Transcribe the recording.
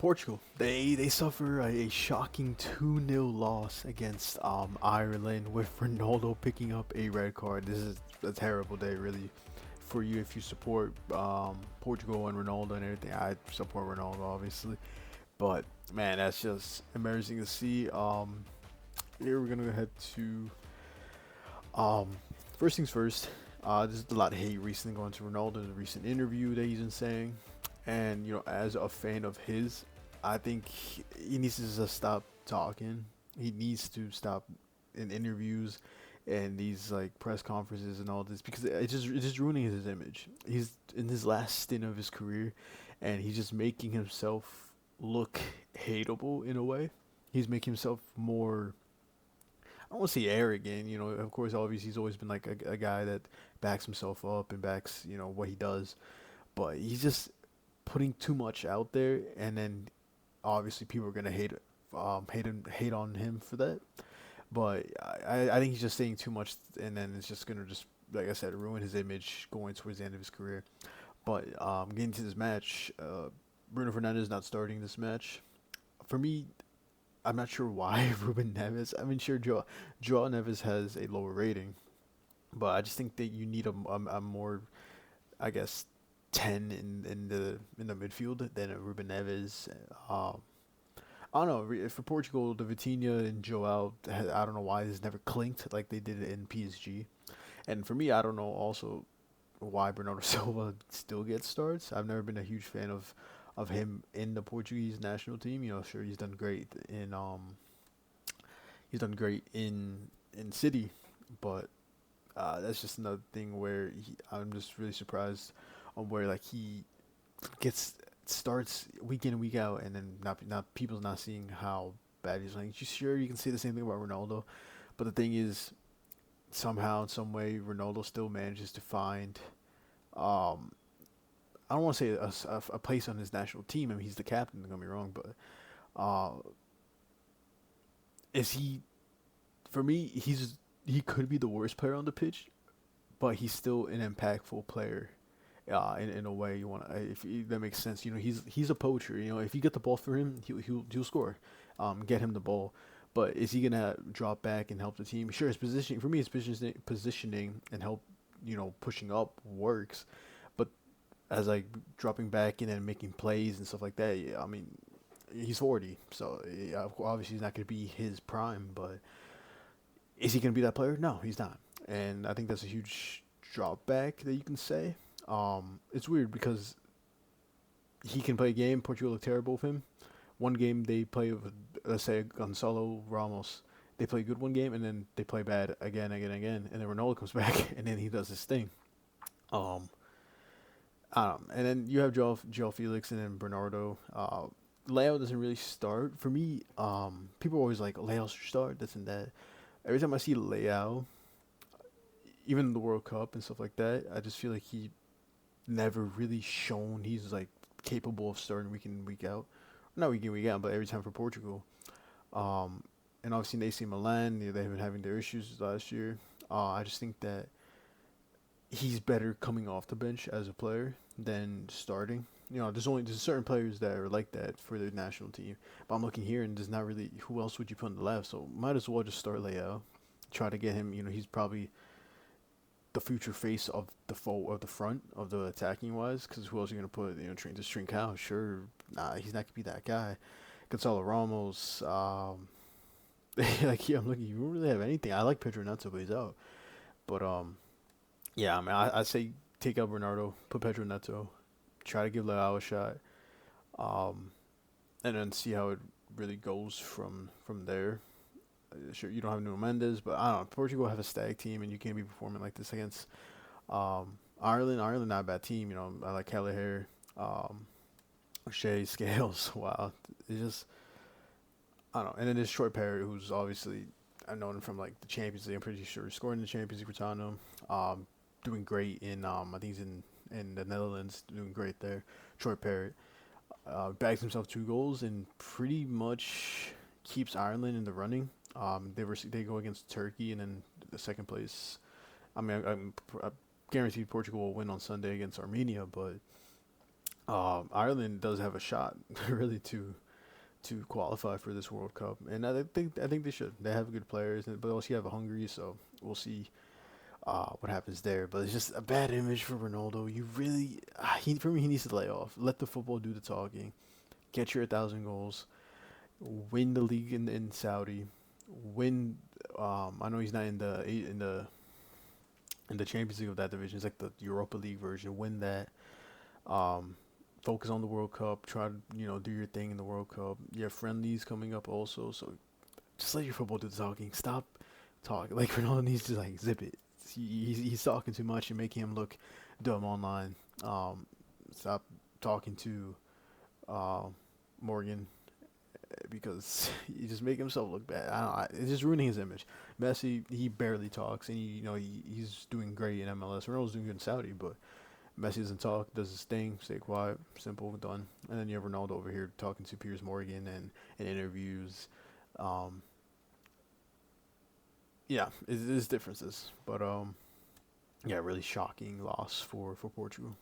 Portugal, they suffer a shocking 2-0 loss against Ireland with Ronaldo picking up a red card. This is a terrible day, really, for you if you support Portugal and Ronaldo and everything. I support Ronaldo, obviously, but man, that's just embarrassing to see. Here we're gonna go ahead to um, first things first. There's a lot of hate recently going to Ronaldo in a recent interview that he's been saying, and as a fan of his, I think he needs to just stop talking. He needs to stop in interviews and these like press conferences and all this because it's just ruining his image. He's in his last stint of his career, and he's just making himself look hateable in a way. He's making himself more, I don't want to say arrogant. Of course, obviously, he's always been like a guy that backs himself up and backs, what he does. But he's just putting too much out there, and then obviously people are gonna hate on him for that. But I think he's just saying too much, and then it's just gonna just, like I said, ruin his image going towards the end of his career. But getting to this match, Bruno Fernandes not starting this match. For me, I'm not sure why Ruben Neves. I mean, sure, Joao Neves has a lower rating, but I just think that you need a more, I guess, 10 in the midfield than a Ruben Neves. I don't know. For Portugal, the Vitinha and Joao, I don't know why this never clinked like they did in PSG. And for me, I don't know also why Bernardo Silva still gets starts. I've never been a huge fan of him in the Portuguese national team. Sure, he's done great in City, but that's just another thing where I'm just really surprised on where like he gets starts week in and week out, and then not people's not seeing how bad he's playing. Sure, you can say the same thing about Ronaldo, but the thing is, somehow in some way, Ronaldo still manages to find um, I don't want to say a place on his national team. I mean, he's the captain. Don't get me wrong, but uh, is he? For me, he could be the worst player on the pitch, but he's still an impactful player. In a way you want to, if that makes sense. He's a poacher. If you get the ball for him, he'll score. Get him the ball. But is he gonna drop back and help the team? Sure, his positioning for me, his positioning and help, pushing up works. But as like dropping back and then making plays and stuff like that, yeah, I mean, he's 40, so yeah, obviously he's not gonna be his prime. But is he gonna be that player? No, he's not. And I think that's a huge drop back that you can say. It's weird because he can play a game. Portugal look terrible with him. One game they play with, let's say, Gonzalo Ramos. They play good one game, and then they play bad again, again, again. And then Ronaldo comes back, and then he does his thing. Um, and then you have Joel Felix and then Bernardo. Leo doesn't really start. For me, people are always like, Leo should start, this and that. Every time I see Leo, even in the World Cup and stuff like that, I just feel like he never really shown he's like capable of starting week in week out. Not week in week out, but every time for Portugal. Um, and obviously in AC Milan, they've been having their issues last year. I just think that he's better coming off the bench as a player than starting. There's certain players that are like that for their national team. But I'm looking here and there's not really who else would you put on the left. So might as well just start Leo. Try to get him. He's probably the future face of the front of the attacking wise. Because who else are you gonna put? Trent just Trincao. Sure, nah, he's not gonna be that guy. Gonzalo Ramos. Like yeah, I'm looking. You don't really have anything. I like Pedro Neto, but he's out. But yeah. I mean, I say take out Bernardo, put Pedro Neto, try to give Leao a shot, um, and then see how it really goes from there. Sure, you don't have Nuno Mendes, but I don't know. Portugal have a stacked team, and you can't be performing like this against Ireland. Ireland not a bad team. I like Kelleher, O'Shea, Scales. Wow, it's just I don't know. And then there's Troy Parrott, who's obviously I know him from like the Champions League. I'm pretty sure he scored in the Champions League for Tottenham. Doing great in I think he's in the Netherlands, doing great there. Troy Parrott bags himself 2 goals and pretty much keeps Ireland in the running. They go against Turkey and then the second place. I mean, I guaranteed Portugal will win on Sunday against Armenia, but Ireland does have a shot really to qualify for this World Cup, and I think they should. They have good players, but also you have Hungary, so we'll see what happens there. But it's just a bad image for Ronaldo. You really, for me, he needs to lay off. Let the football do the talking. Get your 1,000 goals. Win the league in Saudi. Win. I know he's not in the Champions League of that division. It's like the Europa League version. Win that. Um, Focus on the World Cup. Try to do your thing in the World Cup. You have friendlies coming up also, so just let your football do the talking. Stop talking. Like Ronaldo needs to like zip it. He's talking too much and making him look dumb online. Stop talking to uh, Morgan because he just making himself look bad. I don't know, it's just ruining his image. Messi, he barely talks, and he's doing great in MLS. Ronaldo's doing good in Saudi, but Messi doesn't talk, does his thing, stay quiet, simple, done. And then you have Ronaldo over here talking to Piers Morgan and in interviews. Um, yeah, there's differences, but yeah, really shocking loss for Portugal.